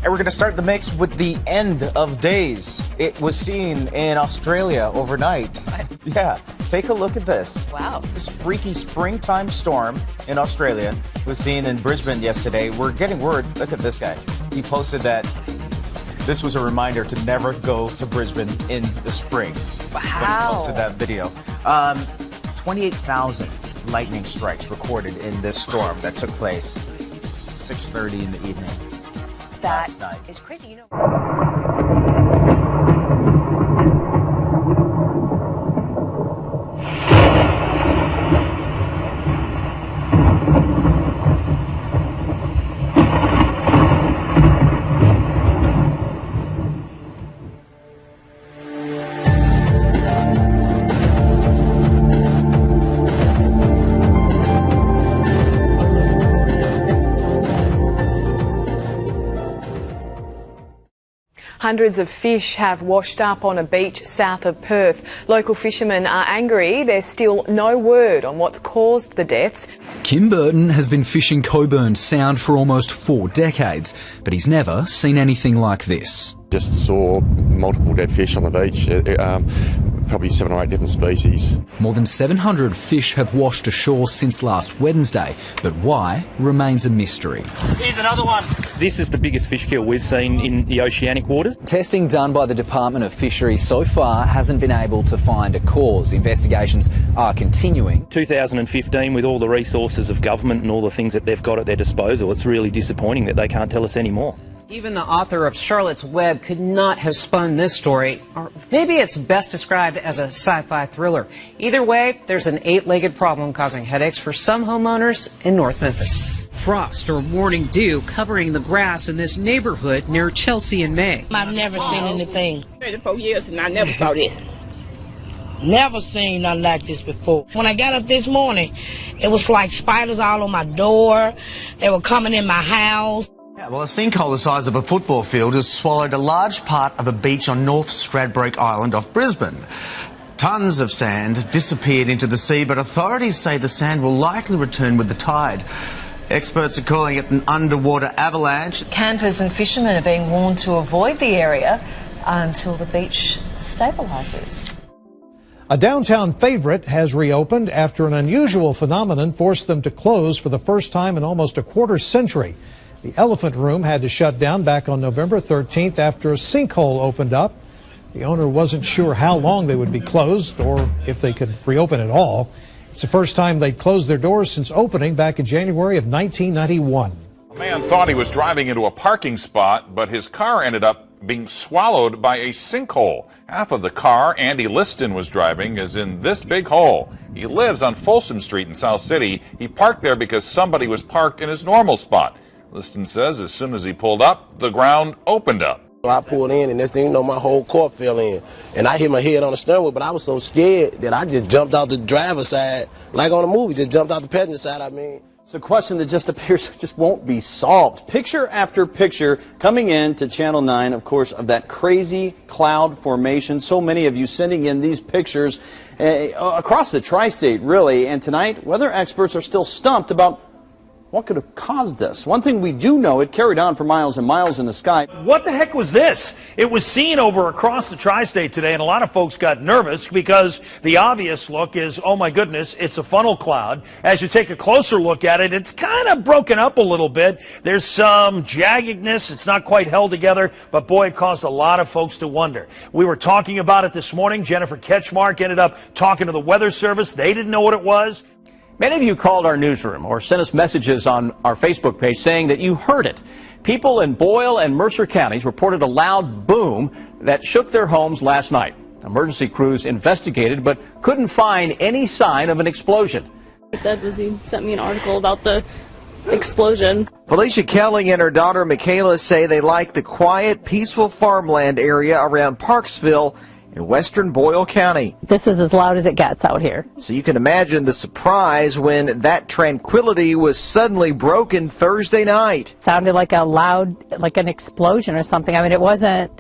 And we're going to start the mix with the end of days. It was seen in Australia overnight. What? Yeah, take a look at this. Wow. This freaky springtime storm in Australia was seen in Brisbane yesterday. We're getting word. Look at this guy. He posted that this was a reminder to never go to Brisbane in the spring. Wow. When he posted that video. 28,000 lightning strikes recorded in this storm that took place 6:30 in the evening. That last night. is crazy. You know. Hundreds of fish have washed up on a beach south of Perth. Local fishermen are angry. There's still no word on what's caused the deaths. Kim Burton has been fishing Coburn Sound for almost 4 decades, but he's never seen anything like this. Just saw multiple dead fish on the beach, probably 7 or 8 different species. More than 700 fish have washed ashore since last Wednesday, but why remains a mystery. Here's another one. This is the biggest fish kill we've seen in the oceanic waters. Testing done by the Department of Fisheries so far hasn't been able to find a cause. Investigations are continuing. 2015, with all the resources of government and all the things that they've got at their disposal, it's really disappointing that they can't tell us any more. Even the author of Charlotte's Web could not have spun this story, or maybe it's best described as a sci-fi thriller. Either way, there's an 8-legged problem causing headaches for some homeowners in North Memphis. Frost or morning dew covering the grass in this neighborhood near Chelsea and May. I've never seen anything. 34 years and I never saw this. Never seen nothing like this before. When I got up this morning, it was like spiders all on my door. They were coming in my house. Yeah, well, a sinkhole the size of a football field has swallowed a large part of a beach on North Stradbroke Island off Brisbane. Tons of sand disappeared into the sea, but authorities say the sand will likely return with the tide. Experts are calling it an underwater avalanche. Campers and fishermen are being warned to avoid the area until the beach stabilises. A downtown favourite has reopened after an unusual phenomenon forced them to close for the first time in almost a quarter century. The Elephant Room had to shut down back on November 13th after a sinkhole opened up. The owner wasn't sure how long they would be closed or if they could reopen at all. It's the first time they'd closed their doors since opening back in January of 1991. A man thought he was driving into a parking spot, but his car ended up being swallowed by a sinkhole. Half of the car Andy Liston was driving is in this big hole. He lives on Folsom Street in South City. He parked there because somebody was parked in his normal spot. Liston says as soon as he pulled up, the ground opened up. I pulled in, and next thing you know, my whole car fell in. And I hit my head on the steering wheel, but I was so scared that I just jumped out the driver's side, like on a movie, just jumped out the passenger side, It's a question that just appears just won't be solved. Picture after picture coming in to Channel 9, of course, of that crazy cloud formation. So many of you sending in these pictures across the tri-state, really. And tonight, weather experts are still stumped about what could have caused this. One thing we do know, it carried on for miles and miles in the sky. What the heck was this? It was seen over across the tri-state today, and a lot of folks got nervous because the obvious look is, oh my goodness, it's a funnel cloud. As you take a closer look at it, it's kind of broken up a little bit. There's some jaggedness. It's not quite held together, but boy, it caused a lot of folks to wonder. We were talking about it this morning. Jennifer Ketchmark ended up talking to the Weather Service. They didn't know what it was. Many of you called our newsroom or sent us messages on our Facebook page saying that you heard it. People in Boyle and Mercer counties reported a loud boom that shook their homes last night. Emergency crews investigated but couldn't find any sign of an explosion. He said was he sent me an article about the explosion. Felicia Kelly and her daughter Michaela say they like the quiet, peaceful farmland area around Parksville in western Boyle County. This is as loud as it gets out here. So you can imagine the surprise when that tranquility was suddenly broken Thursday night. Sounded like a loud, like an explosion or something. I mean, it wasn't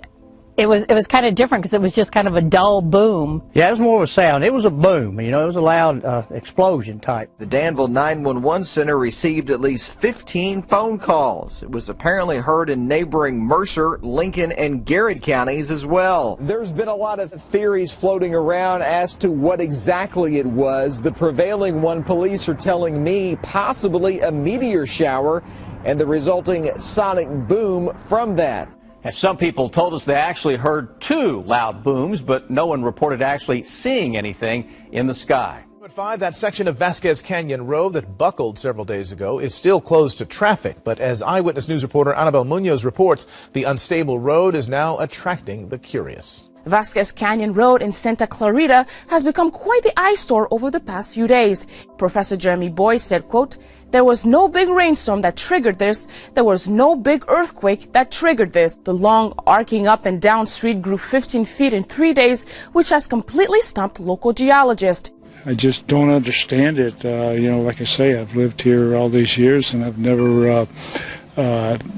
It was kind of different because it was just kind of a dull boom. Yeah, it was more of a sound. It was a boom, you know, it was a loud explosion type. The Danville 911 center received at least 15 phone calls. It was apparently heard in neighboring Mercer, Lincoln, and Garrett counties as well. There's been a lot of theories floating around as to what exactly it was. The prevailing one, police are telling me, possibly a meteor shower and the resulting sonic boom from that. And some people told us they actually heard 2 loud booms, but no one reported actually seeing anything in the sky. At 5, that section of Vasquez Canyon Road that buckled several days ago is still closed to traffic. But as Eyewitness News reporter Annabelle Munoz reports, the unstable road is now attracting the curious. Vasquez Canyon Road in Santa Clarita has become quite the eyesore over the past few days. Professor Jeremy Boyce said, quote, "There was no big rainstorm that triggered this. There was no big earthquake that triggered this. The long arcing up and down street grew 15 feet in 3 days, which has completely stumped local geologists." I just don't understand it. You know, like I say, I've lived here all these years and I've never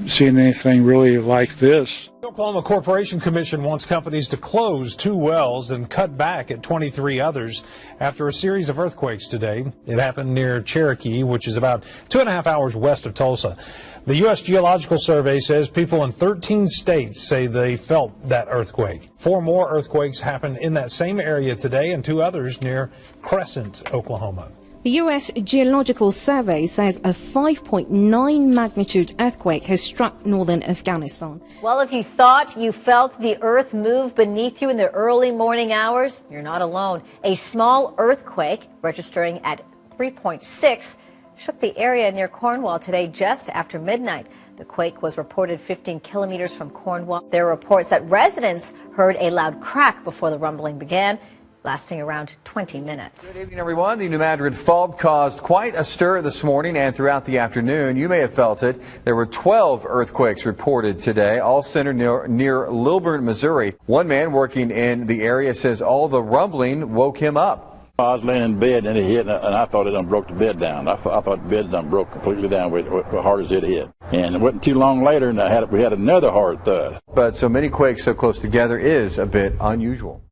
seen anything really like this. The Oklahoma Corporation Commission wants companies to close 2 wells and cut back at 23 others after a series of earthquakes today. It happened near Cherokee, which is about 2.5 hours west of Tulsa. The U.S. Geological Survey says people in 13 states say they felt that earthquake. 4 more earthquakes happened in that same area today and 2 others near Crescent, Oklahoma. The U.S. Geological Survey says a 5.9 magnitude earthquake has struck northern Afghanistan. Well, if you thought you felt the earth move beneath you in the early morning hours, you're not alone. A small earthquake, registering at 3.6, shook the area near Cornwall today just after midnight. The quake was reported 15 kilometers from Cornwall. There are reports that residents heard a loud crack before the rumbling began, lasting around 20 minutes. Good evening, everyone. The New Madrid fault caused quite a stir this morning and throughout the afternoon. You may have felt it. There were 12 earthquakes reported today, all centered near Lilburn, Missouri. One man working in the area says all the rumbling woke him up. I was laying in bed and it hit, and I thought it done broke the bed down. I thought the bed done broke completely down with hard as it hit. And it wasn't too long later, and we had another hard thud. But so many quakes so close together is a bit unusual.